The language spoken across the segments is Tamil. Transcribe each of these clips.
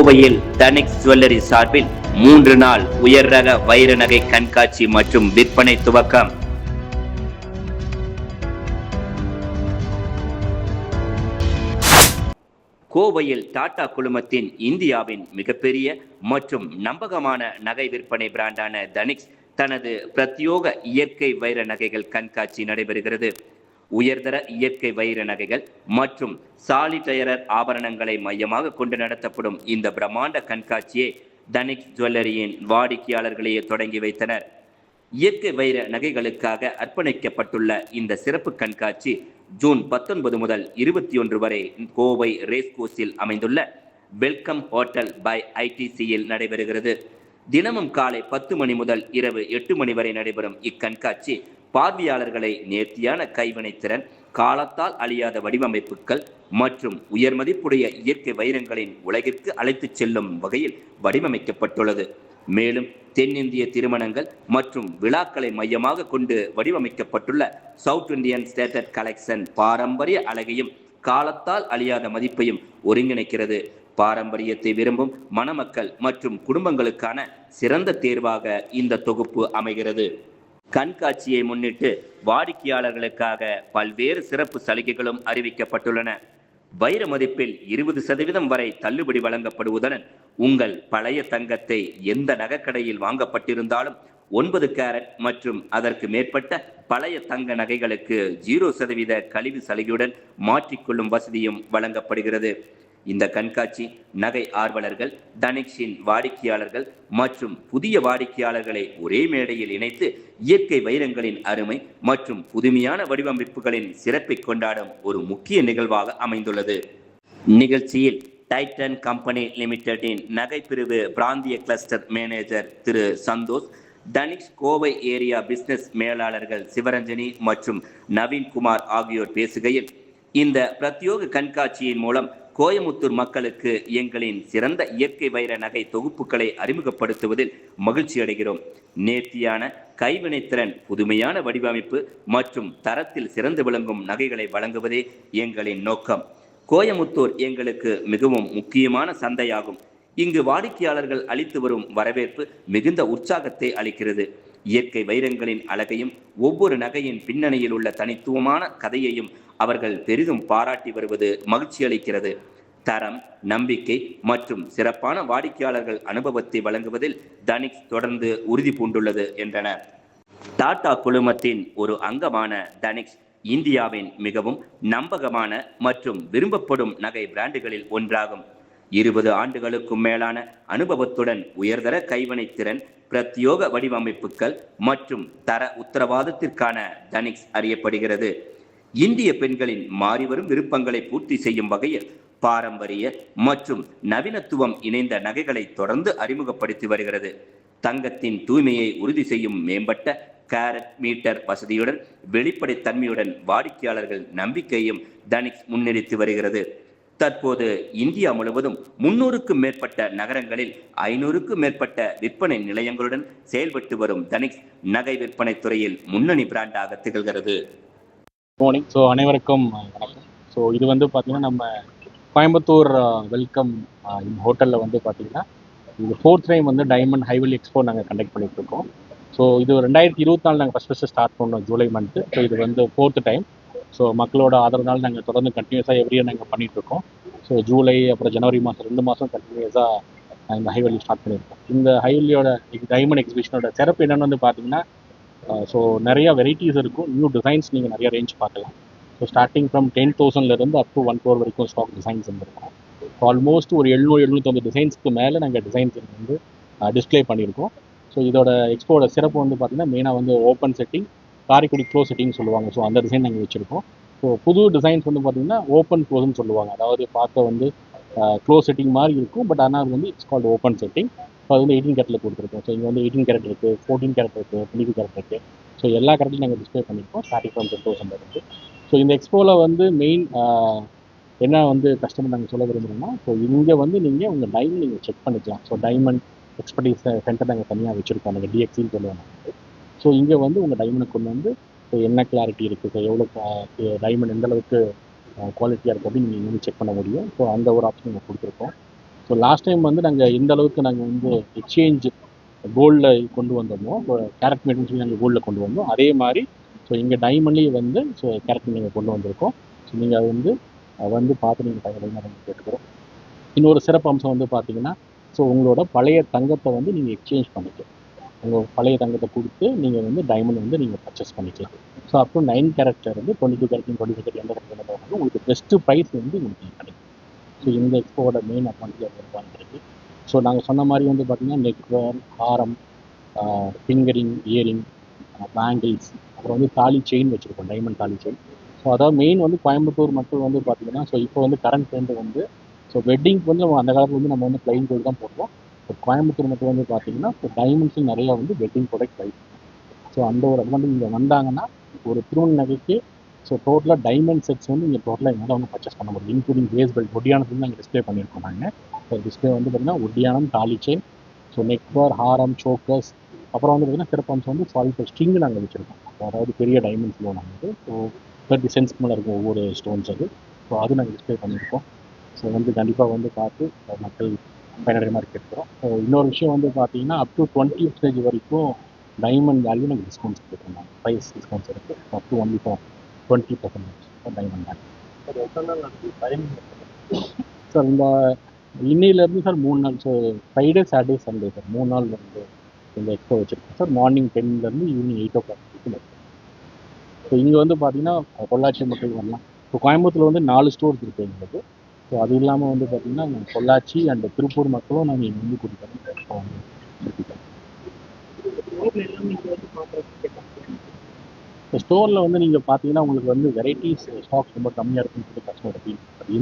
கோவையில் தனிக்ஸ் ஜுவல்லரி சார்பில் 3 நாள் உயர் ரக வைர நகை கண்காட்சி மற்றும் விற்பனை துவக்கம். கோவையில் டாடா குழுமத்தின் இந்தியாவின் மிகப்பெரிய மற்றும் நம்பகமான நகை விற்பனை பிராண்டான தனிக்ஸ் தனது பிரத்யோக இயற்கை வைர நகைகள் கண்காட்சி நடைபெறுகிறது. உயர்தர இயற்கை வைர நகைகள் மற்றும் சாலிடயரர் ஆபரணங்களை மையமாக கொண்டு நடத்தப்படும் இந்த பிரம்மாண்ட கண்காட்சியை தனிக்ஸ் ஜுவல்லரியின் வாடிக்கையாளர்களையே தொடங்கி வைத்தனர். இயற்கை வைர நகைகளுக்காக அர்ப்பணிக்கப்பட்டுள்ள இந்த சிறப்பு கண்காட்சி ஜூன் 19 முதல் 21 வரை கோவை ரேஸ்கோர்ஸில் அமைந்துள்ள வெல்கம் ஹோட்டல் பை ஐடிசியில் நடைபெறுகிறது. தினமும் காலை 10 மணி முதல் இரவு 8 மணி வரை நடைபெறும் இக்கண்காட்சி பார்வையாளர்களை நேர்த்தியான கைவினைத்திறன், காலத்தால் அழியாத வடிவமைப்புகள் மற்றும் உயர் மதிப்புடைய இயற்கை வைரங்களின் உலகிற்கு அழைத்துச் செல்லும் வகையில் வடிவமைக்கப்பட்டுள்ளது. மேலும் தென்னிந்திய திருமணங்கள் மற்றும் விழாக்களை மையமாக கொண்டு வடிவமைக்கப்பட்டுள்ள சவுத் இந்தியன் ஸ்டேட்டட் கலெக்ஷன் பாரம்பரிய அழகையும் காலத்தால் அழியாத மதிப்பையும் ஒருங்கிணைக்கிறது. பாரம்பரியத்தை விரும்பும் மணமக்கள் மற்றும் குடும்பங்களுக்கான சிறந்த தேர்வாக இந்த தொகுப்பு அமைகிறது. கண்காட்சியை முன்னிட்டு வாடிக்கையாளர்களுக்காக பல்வேறு சிறப்பு சலுகைகளும் அறிவிக்கப்பட்டுள்ளன. வைர மதிப்பில் 20% வரை தள்ளுபடி வழங்கப்படுவதுடன் உங்கள் பழைய தங்கத்தை எந்த நகைக்கடையில் வாங்கப்பட்டிருந்தாலும் 9 கேரட் மற்றும் அதற்கு மேற்பட்ட பழைய தங்க நகைகளுக்கு 0% கழிவு சலுகையுடன் மாற்றிக்கொள்ளும் வசதியும் வழங்கப்படுகிறது. இந்த கண்காட்சி நகை ஆர்வலர்கள், தனிக்ஸின் வாடிக்கையாளர்கள் மற்றும் புதிய வாடிக்கையாளர்களை ஒரே மேடையில் இணைத்து இயற்கை வைரங்களின் அருமை மற்றும் புதுமையான வடிவமைப்புகளின் சிறப்பை கொண்டாடும் ஒரு முக்கிய நிகழ்வாக அமைந்துள்ளது. நிகழ்ச்சியில் டைட்டன் கம்பெனி லிமிடெட்டின் நகைப்பிரிவு பிராந்திய கிளஸ்டர் மேனேஜர் திரு சந்தோஷ், தனிக்ஸ் கோவை ஏரியா பிசினஸ் மேலாளர்கள் சிவரஞ்சனி மற்றும் நவீன்குமார் ஆகியோர் பேசுகையில், இந்த பிரத்யோக கண்காட்சியின் மூலம் கோயமுத்தூர் மக்களுக்கு எங்களின் சிறந்த இயற்கை வைர நகை தொகுப்புகளை அறிமுகப்படுத்துவதில் மகிழ்ச்சி அடைகிறோம். நேர்த்தியான கைவினைத்திறன், புதுமையான வடிவமைப்பு மற்றும் தரத்தில் சிறந்து விளங்கும் நகைகளை வழங்குவதே எங்களின் நோக்கம். கோயமுத்தூர் எங்களுக்கு மிகவும் முக்கியமான சந்தையாகும். இங்கு வாடிக்கையாளர்கள் அளித்து வரும் வரவேற்பு மிகுந்த உற்சாகத்தை அளிக்கிறது. இயற்கை வைரங்களின் அழகையும் ஒவ்வொரு நகையின் பின்னணியில் உள்ள தனித்துவமான கதையையும் அவர்கள் பெரிதும் பாராட்டி வருவது மகிழ்ச்சி அளிக்கிறது. தரம், நம்பிக்கை மற்றும் சிறப்பான வாடிக்கையாளர்கள் அனுபவத்தை வழங்குவதில் தனிக்ஸ் தொடர்ந்து உறுதி பூண்டுள்ளது என்றனர். டாடா குழுமத்தின் ஒரு அங்கமான தனிக்ஸ் இந்தியாவின் மிகவும் நம்பகமான மற்றும் விரும்பப்படும் நகை பிராண்டுகளில் ஒன்றாகும். 20 ஆண்டுகளுக்கும் மேலான அனுபவத்துடன் உயர்தர கைவினைத்திறன், பிரத்யோக வடிவமைப்புகள் மற்றும் தர உத்தரவாதத்திற்கான தனிக்ஸ் அறியப்படுகிறது. இந்திய பெண்களின் மாறிவரும் விருப்பங்களை பூர்த்தி செய்யும் வகையில் பாரம்பரிய மற்றும் நவீனத்துவம் இணைந்த நகைகளை தொடர்ந்து அறிமுகப்படுத்தி வருகிறது. தங்கத்தின் தூய்மையை உறுதி செய்யும் மேம்பட்ட கேரட் மீட்டர் வசதியுடன் வெளிப்படைத்தன்மையுடன் வாடிக்கையாளர்கள் நம்பிக்கையும் தனிக்ஸ் முன்னெடுத்து வருகிறது. தற்போது இந்தியா முழுவதும் 300க்கும் மேற்பட்ட நகரங்களில் 500க்கும் மேற்பட்ட விற்பனை நிலையங்களுடன் செயல்பட்டு வரும் தனிக்ஸ் நகை விற்பனை துறையில் முன்னணி பிராண்டாக திகழ்கிறது. மார்னிங். ஸோ அனைவருக்கும் வணக்கம். ஸோ இது வந்து பார்த்திங்கன்னா நம்ம கோயம்புத்தூர் வெல்கம் ஹோட்டலில் வந்து பார்த்திங்கன்னா இது 4th டைம் வந்து டைமண்ட் ஹைவெலி எக்ஸ்போ நாங்கள் கண்டக்ட் பண்ணிகிட்ருக்கோம். ஸோ இது 2024 நாங்கள் ஃபஸ்ட்டு ஸ்டார்ட் பண்ணோம் ஜூலை மந்த்து. ஸோ இது வந்து 4th டைம். ஸோ மக்களோட ஆதரவுனால நாங்கள் தொடர்ந்து கண்டினியூஸாக எவ்ரி இயர் நாங்கள் பண்ணிகிட்ருக்கோம். ஸோ ஜூலை அப்புறம் ஜனவரி மாதம் 2 மாதம் கண்டினியூஸாக இந்த ஹைவெலி ஸ்டார்ட் பண்ணியிருக்கோம். இந்த ஹைவெலியோட டைமண்ட் எக்ஸிபிஷனோட சிறப்பு என்னென்னு வந்து பார்த்திங்கன்னா, ஸோ நிறையா வெரைட்டிஸ் இருக்கும். நியூ டிசைன்ஸ் நீங்கள் நிறைய ரேஞ்ச் பார்க்கலாம். So starting from 10,000 up to 1 crore வரைக்கும் ஸ்டாக் டிசைன்ஸ் வந்துருக்கும். ஸோ ஆல்மோஸ்ட் ஒரு 700-750 டிசைன்ஸ்க்கு மேலே நாங்கள் டிசைன்ஸ் வந்து டிஸ்பிளே பண்ணியிருக்கோம். ஸோ இதோட எக்ஸ்போட சிறப்பு வந்து பார்த்திங்கன்னா மெயினாக வந்து open setting, Karaikudi close setting சொல்லுவாங்க. ஸோ அந்த டிசைன் நாங்கள் வச்சுருக்கோம். ஸோ புது டிசைன்ஸ் வந்து பார்த்திங்கன்னா ஓப்பன் க்ளோஸ்ன்னு சொல்லுவாங்க. அதாவது பார்க்க வந்து க்ளோஸ் செட்டிங் மாதிரி இருக்கும். பட் ஆனால் அது வந்து it's called open setting. So அது வந்து 18 கேரட்டில் கொடுத்துருக்கோம். ஸோ இங்கே வந்து 18 கேரட் இருக்குது, 14 கேரட் இருக்குது, 22 கேரட் இருக்குது. ஸோ எல்லா கேரட்லையும் நாங்கள் டிஸ்பிளே பண்ணியிருக்கோம் ஸ்டார்டிங் ஃப்ரம் 10,000 இருக்குது. ஸோ இந்த எக்ஸ்போவில் வந்து மெயின் என்ன வந்து கஸ்டமர் நாங்கள் சொல்ல விரும்புகிறோம்னா, ஸோ இங்கே வந்து நீங்கள் உங்கள் டைமண்ட் நீங்கள் செக் பண்ணிக்கலாம். ஸோ டைமண்ட் எக்ஸ்பர்டீஸ் சென்டர் நாங்கள் தனியாக வச்சுருக்கோம். நாங்கள் டிஎக்ஸின்னு சொல்லுவாங்க. ஸோ இங்கே வந்து உங்கள் டைமண்டை கொண்டு வந்து ஸோ என்ன கிளாரிட்டி இருக்குது, ஸோ எவ்வளோ டைமண்ட் எந்தளவுக்கு குவாலிட்டியாக இருக்குது அப்படின்னு நீங்கள் செக் பண்ண முடியும். ஸோ அந்த ஒரு ஆப்ஷன் நாங்கள் கொடுத்துருக்கோம். ஸோ ஸோ லாஸ்ட் டைம் வந்து நாங்கள் எந்த அளவுக்கு நாங்கள் வந்து எக்ஸ்சேஞ்ச் கோல்டில் கொண்டு வந்தோமோ, கேரட் மேட்னு சொல்லி நாங்கள் கோல்டில் கொண்டு வந்தோம், அதே மாதிரி ஸோ இங்கே டைமண்ட்லேயும் வந்து ஸோ கேரட் நீங்கள் கொண்டு வந்திருக்கோம். ஸோ நீங்கள் அது வந்து பார்த்து நீங்கள் பயன்படுத்தி நாங்கள் கேட்டுக்கிறோம். இன்னொரு சிறப்பு அம்சம் வந்து பார்த்தீங்கன்னா, ஸோ உங்களோட பழைய தங்கத்தை வந்து நீங்கள் எக்ஸ்சேஞ்ச் பண்ணிக்கலாம். உங்கள் பழைய தங்கத்தை கொடுத்து நீங்கள் வந்து டைமண்ட் வந்து நீங்கள் பர்ச்சேஸ் பண்ணிக்கலாம். ஸோ அப்புறம் 9 கேரக்டர் வந்து 22 கேரட் 22 கேரட் எந்த கேரக்டர் வந்து உங்களுக்கு பெஸ்ட்டு ப்ரைஸ் வந்து உங்களுக்கு கிடைக்கும். ஸோ இந்த எக்ஸ்போவோட மெயின் அட்வான்டேஜ் இருக்குது. ஸோ நாங்கள் சொன்ன மாதிரி வந்து பார்த்திங்கன்னா நெக்வேர், ஹாரம், ஃபிங்கரிங், இயரிங், பேங்கிள்ஸ், அப்புறம் வந்து தாலி செயின் வச்சுருக்கோம், டைமண்ட் தாலி செயின். ஸோ அதாவது மெயின் வந்து கோயம்புத்தூர் மக்கள் வந்து பார்த்திங்கன்னா, ஸோ இப்போ வந்து கரண்ட் ட்ரெண்டு வந்து ஸோ வெட்டிங்க்கு வந்து அந்த காலத்தில் வந்து நம்ம வந்து ப்ளைன் கோல்டு தான் போடுவோம். ஸோ கோயம்புத்தூர் மக்கள் வந்து பார்த்திங்கன்னா ஸோ டைமண்ட்ஸும் நிறையா வந்து வெட்டிங் ப்ராடக்ட் ட்ரை. ஸோ அந்த ஒரு அட்வான்டேஜ் இங்கே வந்தாங்கன்னா ஒரு திருமண நகைக்கு ஸோ டோட்டலாக டைமண்ட் செட்ஸ் வந்து இங்கே டோட்டலாக எங்களால் வந்து பர்ச்சேஸ் பண்ண முடியும். இன்க்ளூடிங் பேஸ் பெல்ட் ஒட்டியானத்துக்கு நாங்கள் டிஸ்பிளே பண்ணியிருக்கோம். நாங்கள் ஸோ டிஸ்பிளே வந்து பார்த்திங்கன்னா ஒட்டியானம், தாலி செயின், ஸோ நெக்வேர், ஹாரம், சோக்கர்ஸ், அப்புறம் வந்து பார்த்திங்கன்னா சிறப்பம்சம் வந்து சாலிட் ஸ்ட்ரிங் நாங்கள் வச்சுருக்கோம். அதாவது பெரிய டைமண்ட்ஸில் நாங்கள் ஸோ 30 சென்ட்ஸ்க்கு மேலே இருக்கும் ஒவ்வொரு ஸ்டோன்ஸ் அது. ஸோ அது நாங்கள் டிஸ்பிளே பண்ணியிருக்கோம். ஸோ வந்து கண்டிப்பாக வந்து பார்த்து மக்கள் பயனடைய மாதிரி கேட்குறோம். ஸோ இன்னொரு விஷயம் வந்து பார்த்தீங்கன்னா அப் டு 20% வரைக்கும் டைமண்ட் வேல்யூ நாங்கள் டிஸ்கவுண்ட்ஸ் கொடுக்குறோம். ப்ரைஸ் டிஸ்கவுண்ட்ஸ் இருக்குது. Up to only for 20% diamond value. Sir இந்த இன்னையிலேருந்து சார் 3 நாள், so Friday, Saturday, Sunday sir 3 நாள் வந்து இந்த எக்ஸ்போ வச்சுருக்கோம் சார். மார்னிங் 10லேருந்து ஈவினிங் 8 o'clock வரைக்கும். ஸோ இங்கே வந்து பார்த்தீங்கன்னா பொள்ளாச்சி மக்கள் வரலாம். இப்போ கோயம்புத்தூரில் வந்து 4 ஸ்டோர்ஸ் இருக்குது எங்களுக்கு. ஸோ அது இல்லாமல் வந்து பார்த்திங்கன்னா பொள்ளாச்சி அண்ட் திருப்பூர் மக்களும் நாங்கள் இங்கே வந்து கொடுத்தோம். இப்போ ஸ்டோரில் வந்து நீங்கள் பார்த்தீங்கன்னா உங்களுக்கு வந்து வெரைட்டிஸ் ஸ்டாக்ஸ் ரொம்ப கம்மியாக இருக்குன்னு சொல்லி கஸ்டமர் ஃபீல்.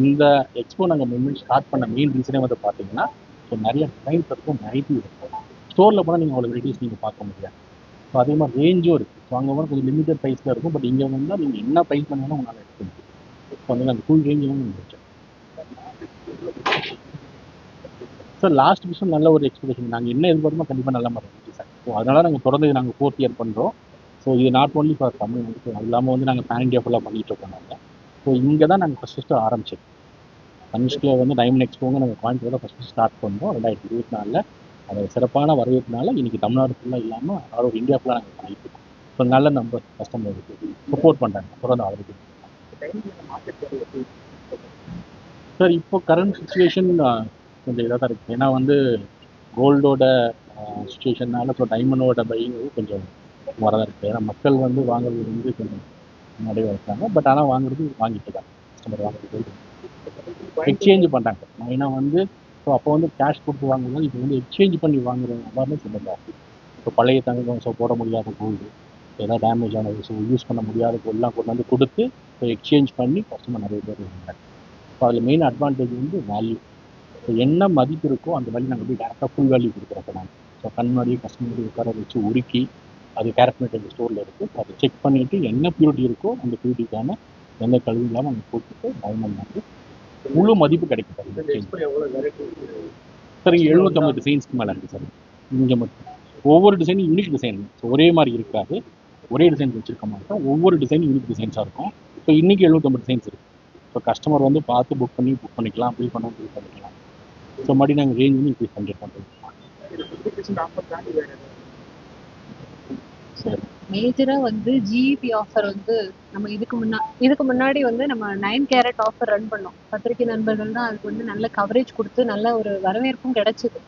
இந்த எக்ஸ்போ நாங்கள் மெயின் ஸ்டார்ட் பண்ண மெயின் ரீசனே வந்து பார்த்தீங்கன்னா ஸோ நிறைய டைப்ஸ் இருக்கும், வெரைட்டி இருக்கும். ஸ்டோரில் போனால் நீங்கள் அவ்வளோ வெரைட்டிஸ் நீங்கள் பார்க்க முடியாது. ஸோ அதே மாதிரி ரேஞ்சும் இருக்குது. ஸோ அங்கே வந்து கொஞ்சம் லிமிட்டட் ப்ரைஸில் இருக்கும். பட் இங்கே வந்தால் நீங்கள் என்ன ப்ரைஸ் பண்ணாலும் உங்களால் எடுக்க முடியும். ஸோ வந்து அந்த ஃபுல் ரேஞ்சு வந்து நீங்கள் வச்சோம் சார். லாஸ்ட் விஷயம் நல்ல ஒரு எக்ஸ்பெக்டேஷன். நாங்கள் என்ன எதிர்பார்க்கமோ கண்டிப்பாக நல்ல மாதிரி இருந்துச்சு சார். ஸோ அதனால் நாங்கள் தொடர்ந்து நாங்கள் 4th இயர் பண்ணுறோம். ஸோ இது not only for Tamil Nadu, so அது இல்லாமல் வந்து நாங்கள் பேன் இண்டியா ஃபுல்லாக பண்ணிகிட்டு இருக்கோம் நாங்கள். ஸோ இங்கே தான் நாங்கள் ஃபஸ்ட்டு ஆரம்பிச்சோம். தனுஷ்கில் வந்து டைமண்ட் எக்ஸ்போங்க நாங்கள் கோயம்புத்தூரில் ஃபஸ்ட்டு ஸ்டார்ட் பண்ணோம் 2024. அது சிறப்பான வரவேற்புனால இன்றைக்கி தமிழ்நாடு ஃபுல்லாக இல்லாமல் ஆல் இந்தியா ஃபுல்லாக நாங்கள் பண்ணிட்டு இருக்கோம். ஸோ நல்ல நம்பர் கஸ்டமருக்கு சப்போர்ட் பண்ணுறாங்க, தொடர்ந்து ஆதரவு. சார் இப்போ கரண்ட் சுச்சுவேஷன் கொஞ்சம் இதாக தான் இருக்குது. ஏன்னா வந்து கோல்டோட சுச்சுவேஷன்னால ஸோ டைமண்டோட பையிங் கொஞ்சம் வரதான் இருக்குது. ஏன்னா மக்கள் வந்து வாங்குறது வந்து கொஞ்சம் நிறைய இருக்காங்க. பட் ஆனால் வாங்கிட்டு தான் கஸ்டமர் வாங்குறது எக்ஸ்சேஞ்ச் பண்ணுறாங்க. மெயினாக வந்து ஸோ அப்போ வந்து கேஷ் கொடுத்து வாங்குறது, இப்போ வந்து எக்ஸ்சேஞ்ச் பண்ணி வாங்குற அவேர்னஸ் இல்லை. இப்போ பழைய தங்கம் ஸோ போட முடியாத கோல்டு, ஏதாவது டேமேஜ் ஆனது, ஸோ யூஸ் பண்ண முடியாத கோல்டெலாம் கொண்டு வந்து கொடுத்து ஸோ எக்ஸ்சேஞ்ச் பண்ணி கஸ்டமர் நிறைய பேர் வாங்குறாங்க. ஸோ அதில் மெயின் அட்வான்டேஜ் வந்து வேல்யூ. ஸோ என்ன மதிப்பு இருக்கோ அந்த வேல்யூ நாங்கள் போய் டேரெக்டாக ஃபுல் வேல்யூ கொடுக்குறோம். இப்போ நாங்கள் ஸோ கண்மாடியே கஸ்டமர் உட்கார வச்சு உருக்கி அது கேரட் எங்கள் ஸ்டோரில் இருக்குது. அதை செக் பண்ணிவிட்டு என்ன பியூரிட்டி இருக்கோ அந்த பியூரிட்டிக்கான எந்த கல்வி இல்லாமல் அங்கே போட்டுட்டு டைமண்ட் வந்து முழு மதிப்பு கிடைக்கும் சார். சார் இங்கே 750 டிசைன்ஸ்க்கு மேலே இருக்குது சார். இங்கே மட்டும் ஒவ்வொரு டிசைனும் யூனிக் டிசைன். ஸோ ஒரே மாதிரி இருக்காது, ஒரே டிசைன் வச்சுருக்க மாட்டோம். ஒவ்வொரு டிசைனும் யூனிக் டிசைன்ஸாக இருக்கும். ஸோ இன்றைக்கி 750 டிசைன்ஸ் இருக்குது. ஸோ கஸ்டமர் வந்து பார்த்து புக் பண்ணிக்கலாம், பில் பண்ணிக்கலாம். ஸோ மறுபடியும் நாங்கள் ரேஞ்ச் வந்து இன்க்ரீஸ் பண்ணிருக்கோம். சரி, மேஜராக வந்து ஜிஇபி ஆஃபர் வந்து நம்ம இதுக்கு முன்னாடி வந்து நம்ம 9 கேரட் ஆஃபர் ரன் பண்ணோம். பத்திரிகை நண்பர்கள் தான் அதுக்கு வந்து நல்ல கவரேஜ் கொடுத்து நல்ல ஒரு வரவேற்பும் கிடைச்சிது.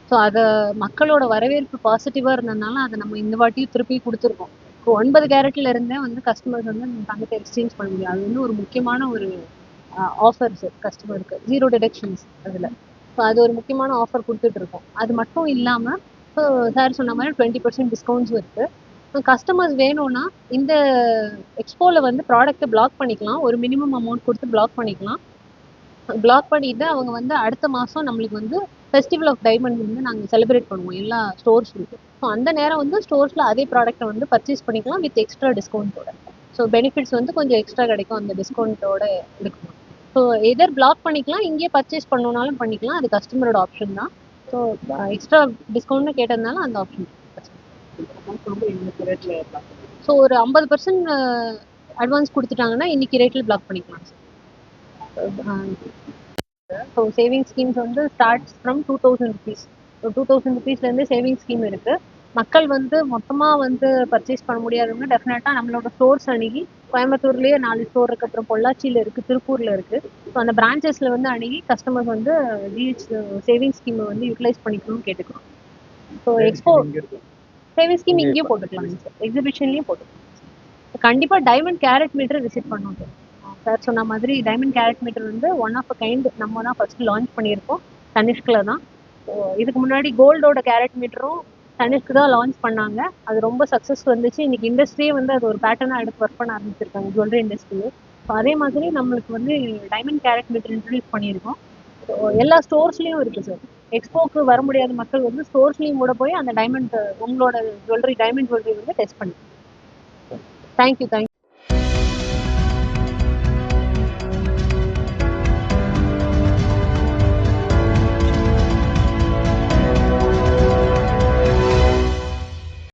ஸோ அதை மக்களோட வரவேற்பு பாசிட்டிவாக இருந்ததுனால அதை நம்ம இந்த வாட்டியும் திருப்பி கொடுத்துருக்கோம். இப்போ 9 கேரட்ல இருந்தே வந்து கஸ்டமர்ஸ் வந்து நம்ம தங்கத்தை எக்ஸ்சேஞ்ச் பண்ண முடியும். அது வந்து ஒரு முக்கியமான ஒரு ஆஃபர்ஸ் கஸ்டமருக்கு, 0 டிடக்ஷன்ஸ் அதில். ஸோ அது ஒரு முக்கியமான ஆஃபர் கொடுத்துட்ருக்கோம். அது மட்டும் இல்லாமல் ஸோ சார் சொன்ன மாதிரி 20% டிஸ்கவுண்ட்ஸும் இருக்குது. கஸ்டமர்ஸ் வேணும்னா இந்த எக்ஸ்போவில் வந்து ப்ராடக்ட்டை பிளாக் பண்ணிக்கலாம். ஒரு மினிமம் அமௌண்ட் கொடுத்து பிளாக் பண்ணிக்கலாம். பிளாக் பண்ணிவிட்டு அவங்க வந்து அடுத்த மாதம் நம்மளுக்கு வந்து ஃபெஸ்டிவல் ஆஃப் டைமண்ட் வந்து நாங்கள் செலிப்ரேட் பண்ணுவோம் எல்லா ஸ்டோர்ஸ்லையும். ஸோ அந்த நேரம் வந்து ஸ்டோர்ஸில் அதே ப்ராடக்ட்டை வந்து பர்ச்சேஸ் பண்ணிக்கலாம் வித் எக்ஸ்ட்ரா டிஸ்கவுண்ட்டோட. ஸோ பெனிஃபிட்ஸ் வந்து கொஞ்சம் எக்ஸ்ட்ரா கிடைக்கும் அந்த டிஸ்கவுண்ட்டோட இருக்கும். ஸோ எதர் பிளாக் பண்ணிக்கலாம், இங்கேயே பர்ச்சேஸ் பண்ணணுன்னாலும் பண்ணிக்கலாம். அது கஸ்டமரோட ஆப்ஷன் தான். ஸோ எக்ஸ்ட்ரா டிஸ்கவுண்ட்னு கேட்டதுனால அந்த ஆப்ஷன். ஸோ ஒரு 50% அட்வான்ஸ் கொடுத்துட்டாங்கன்னா இன்னைக்கு ரேட்டில் பிளாக் பண்ணிக்கலாம் சார். ஸோ சேவிங் ஸ்கீம்ஸ் வந்து ஸ்டார்ட்ஸ் ஃப்ரம் 2000 ருபீஸ். ஸோ 2000 ருபீஸ்லேருந்து சேவிங் ஸ்கீம் இருக்கு. மக்கள் வந்து மொத்தமாக வந்து பர்ச்சேஸ் பண்ண முடியாதவங்க டெஃபினட்டாக நம்மளோட ஸ்டோர்ஸ் அணுகி, கோயம்புத்தூர்லேயே 4 ஸ்டோர் இருக்கு, அப்புறம் பொள்ளாச்சியில் இருக்கு, திருப்பூர்ல இருக்கு. ஸோ அந்த பிரான்ச்சஸ்ல வந்து அணுகி கஸ்டமர்ஸ் வந்து ஜிஹெச் சேவிங் ஸ்கீமை வந்து யூட்டிலைஸ் பண்ணிக்கணும்னு கேட்டுக்கிறோம். ஸோ எக்ஸ்போ சேவிங் ஸ்கீம் இங்கேயும் போட்டுக்கலாம் சார், எக்ஸிபிஷன்லேயும் போட்டுக்கலாம். கண்டிப்பாக டைமண்ட் கேரட் மீட்டர் விசிட் பண்ணோம் சார். சார் சொன்ன மாதிரி டைமண்ட் கேரட் மீட்டர் வந்து ஒன் ஆஃப் அ கைண்ட் நம்ம தான் ஃபர்ஸ்ட் லான்ச் பண்ணியிருக்கோம், தனிஷ்கில் தான். ஸோ இதுக்கு முன்னாடி கோல்டோட கேரட் மீட்டரும் தனிஷ்க்கு தான் லான்ச் பண்ணாங்க. அது ரொம்ப சக்ஸஸ் வந்துச்சு. இன்னைக்கு இண்டஸ்ட்ரியே வந்து அது ஒரு பேட்டர்னாக எடுத்து ஒர்க் பண்ண ஆரம்பிச்சிருக்காங்க, ஜுவல்லரி இண்டஸ்ட்ரியே. ஸோ அதே மாதிரி நம்மளுக்கு வந்து டைமண்ட் கேரட் மீட்டர் இன்ட்ரடியூஸ் பண்ணியிருக்கோம். ஸோ எல்லா ஸ்டோர்ஸ்லேயும் இருக்குது சார். எக்ஸ்போக்கு வர முடியாத மக்கள் வந்து ஸ்டோர்ஸ்லேயும் கூட போய் அந்த டைமண்ட் உங்களோட ஜுவல்லரி டைமண்ட் ஜுவல்லரி வந்து டெஸ்ட் பண்ணி. தேங்க்யூ.